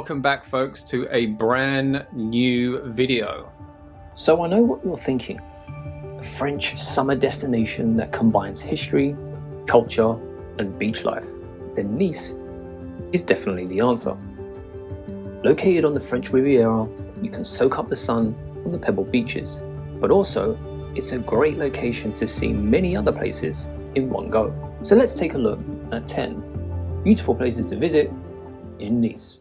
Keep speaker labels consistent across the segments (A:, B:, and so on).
A: welcome back folks to a brand new video.
B: So I know what you're thinking, a French summer destination that combines history, culture and beach life. Then Nice is definitely the answer. Located on the French Riviera, you can soak up the sun on the pebble beaches, but also it's a great location to see many other places in one go. So let's take a look at 10 beautiful places to visit in Nice.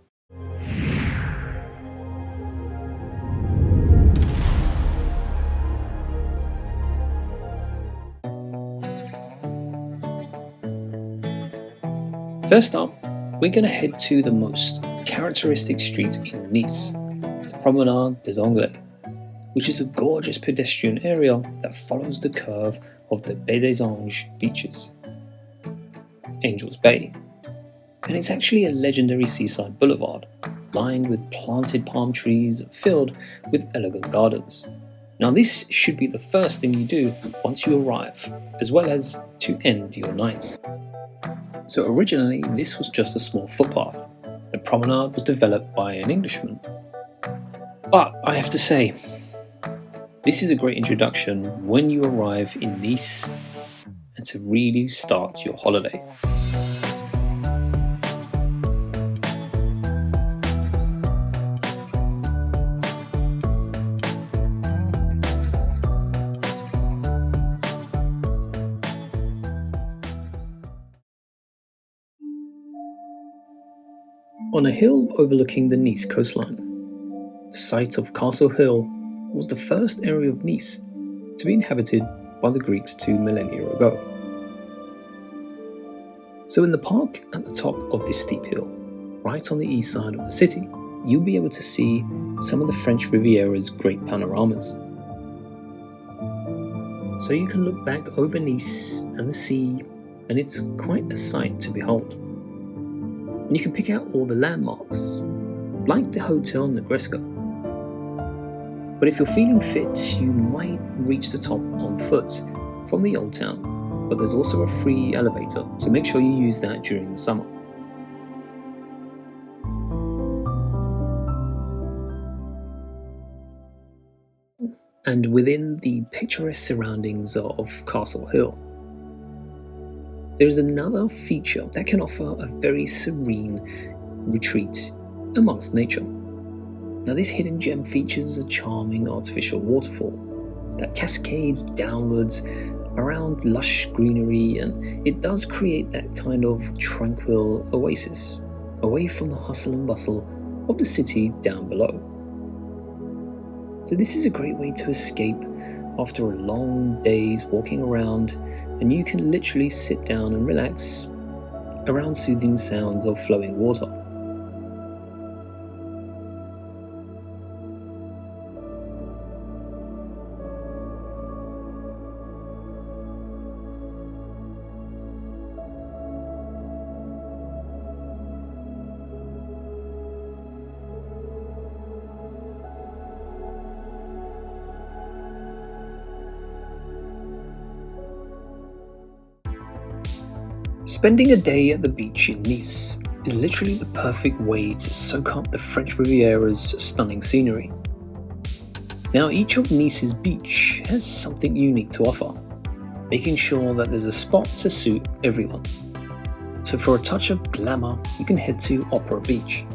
B: First up, we're going to head to the most characteristic street in Nice, the Promenade des Anglais, which is a gorgeous pedestrian area that follows the curve of the Baie des Anges beaches, Angel's Bay. And it's actually a legendary seaside boulevard, lined with planted palm trees filled with elegant gardens. Now this should be the first thing you do once you arrive, as well as to end your nights. So originally this was just a small footpath. The promenade was developed by an Englishman. But I have to say, this is a great introduction when you arrive in Nice and to really start your holiday. On a hill overlooking the Nice coastline, the site of Castle Hill was the first area of Nice to be inhabited by the Greeks 2 millennia ago. So in the park at the top of this steep hill, right on the east side of the city, you'll be able to see some of the French Riviera's great panoramas. So you can look back over Nice and the sea, and it's quite a sight to behold. And you can pick out all the landmarks, like the Hotel Negresco. But if you're feeling fit, you might reach the top on foot from the old town, but there's also a free elevator, so make sure you use that during the summer. And within the picturesque surroundings of Castle Hill, there is another feature that can offer a very serene retreat amongst nature. Now this hidden gem features a charming artificial waterfall that cascades downwards around lush greenery, and it does create that kind of tranquil oasis away from the hustle and bustle of the city down below. So this is a great way to escape after a long day's walking around, and you can literally sit down and relax around soothing sounds of flowing water. Spending a day at the beach in Nice is literally the perfect way to soak up the French Riviera's stunning scenery. Now each of Nice's beach has something unique to offer, making sure that there's a spot to suit everyone. So for a touch of glamour, you can head to Opera Beach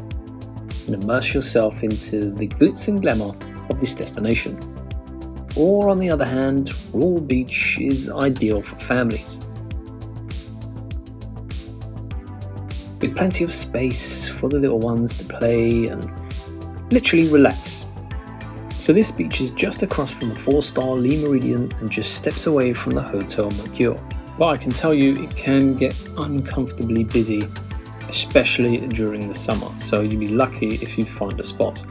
B: and immerse yourself into the glitz and glamour of this destination. Or on the other hand, Royal Beach is ideal for families, with plenty of space for the little ones to play and literally relax. So this beach is just across from the 4-star Le Méridien and just steps away from the Hotel Mercure. But I can tell you it can get uncomfortably busy, especially during the summer, so you'll be lucky if you find a spot.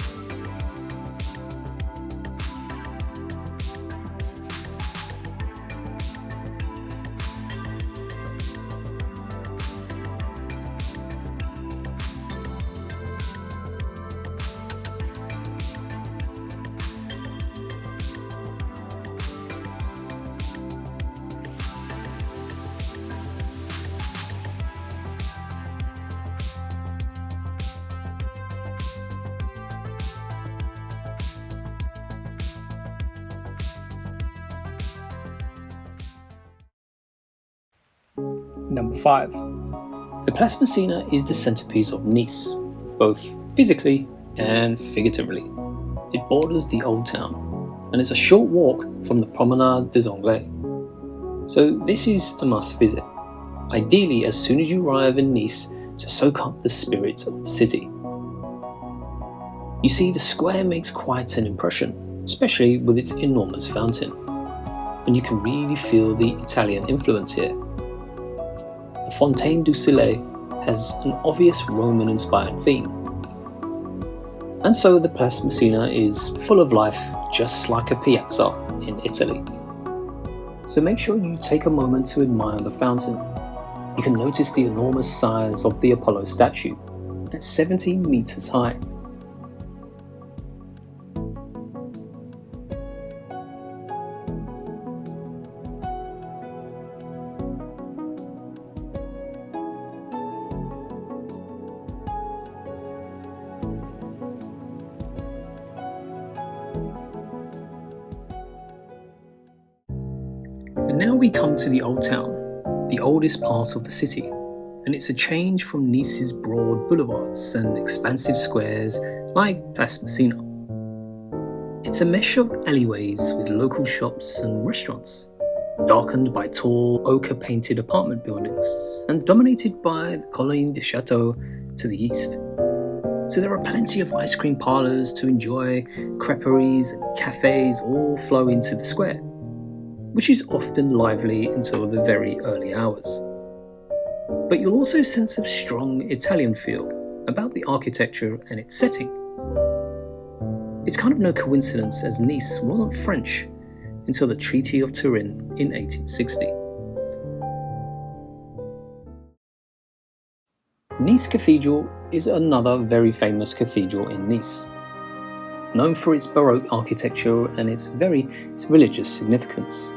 B: Number 5. The Place Masséna is the centerpiece of Nice, both physically and figuratively. It borders the old town and is a short walk from the Promenade des Anglais. So this is a must visit, ideally as soon as you arrive in Nice to soak up the spirit of the city. You see, the square makes quite an impression, especially with its enormous fountain, and you can really feel the Italian influence here. The Fontaine du Soleil has an obvious Roman-inspired theme, and so the Place Masséna is full of life, just like a piazza in Italy. So make sure you take a moment to admire the fountain. You can notice the enormous size of the Apollo statue at 70 meters high. And now we come to the Old Town, the oldest part of the city, and it's a change from Nice's broad boulevards and expansive squares like Place Masséna. It's a mesh of alleyways with local shops and restaurants, darkened by tall ochre-painted apartment buildings and dominated by the Colline de Château to the east. So there are plenty of ice cream parlours to enjoy, creperies and cafes all flow into the square, which is often lively until the very early hours. But you'll also sense a strong Italian feel about the architecture and its setting. It's kind of no coincidence as Nice wasn't French until the Treaty of Turin in 1860. Nice Cathedral is another very famous cathedral in Nice, known for its Baroque architecture and its religious significance.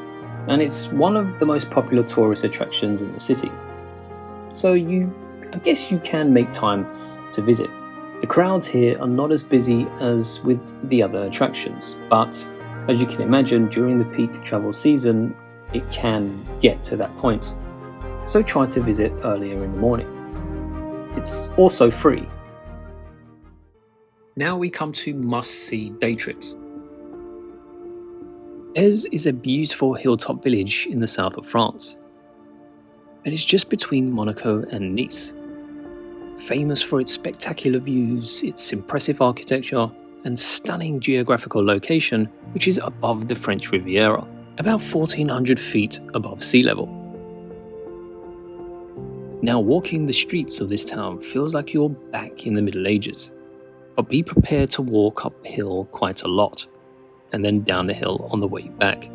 B: And it's one of the most popular tourist attractions in the city. So I guess you can make time to visit. The crowds here are not as busy as with the other attractions, but as you can imagine, during the peak travel season, it can get to that point. So try to visit earlier in the morning. It's also free. Now we come to must-see day trips. Baie is a beautiful hilltop village in the south of France, and it's just between Monaco and Nice. Famous for its spectacular views, its impressive architecture, and stunning geographical location, which is above the French Riviera, about 1,400 feet above sea level. Now walking the streets of this town feels like you're back in the Middle Ages, but be prepared to walk uphill quite a lot, and then down the hill on the way back.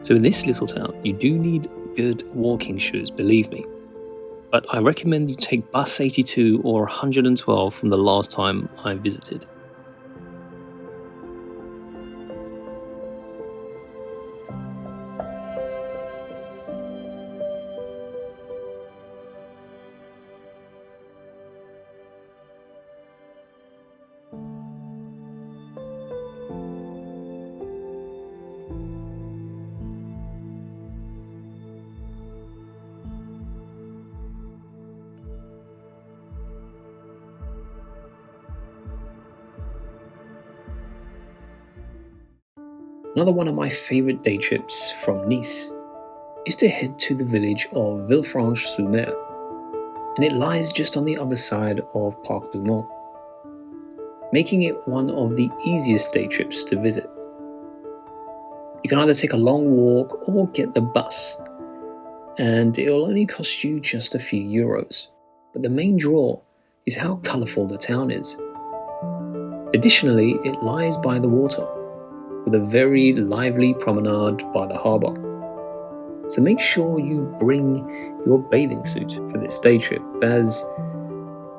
B: So in this little town, you do need good walking shoes, believe me. But I recommend you take bus 82 or 112 from the last time I visited. Another one of my favourite day trips from Nice is to head to the village of Villefranche-sur-Mer, and it lies just on the other side of Parc du Mont, making it one of the easiest day trips to visit. You can either take a long walk or get the bus, and it will only cost you just a few euros, but the main draw is how colourful the town is. Additionally, it lies by the water, with a very lively promenade by the harbour. So make sure you bring your bathing suit for this day trip, as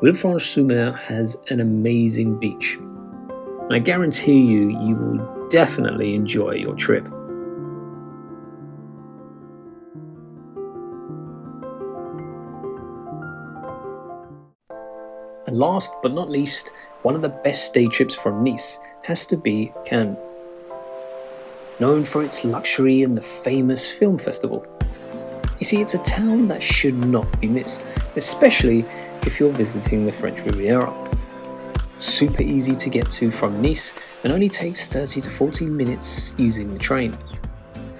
B: Villefranche-sur-Mer has an amazing beach. And I guarantee you will definitely enjoy your trip. And last but not least, one of the best day trips from Nice has to be Cannes. Known for its luxury and the famous film festival, You see, it's a town that should not be missed, especially if you're visiting the French Riviera. Super easy to get to from Nice and only takes 30 to 40 minutes using the train.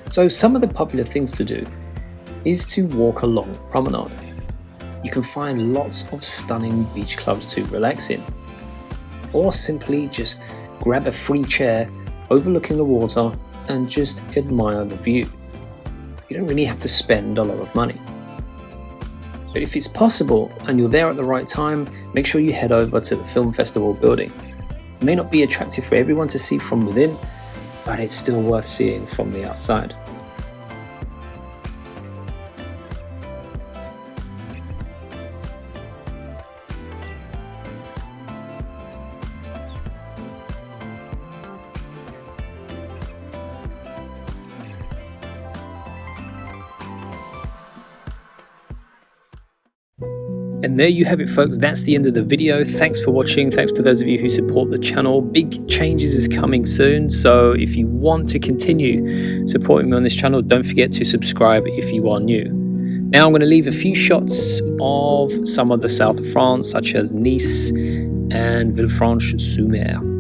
B: So some of the popular things to do is to walk along Promenade. You can find lots of stunning beach clubs to relax in, or simply just grab a free chair overlooking the water and just admire the view. You don't really have to spend a lot of money. But if it's possible and you're there at the right time, make sure you head over to the film festival building. It may not be attractive for everyone to see from within, but it's still worth seeing from the outside. And there you have it, folks. That's the end of the video. Thanks for watching. Thanks for those of you who support the channel. Big changes is coming soon, so if you want to continue supporting me on this channel, don't forget to subscribe if you are new. Now I'm going to leave a few shots of some of the south of France, such as Nice and Villefranche-sur-Mer.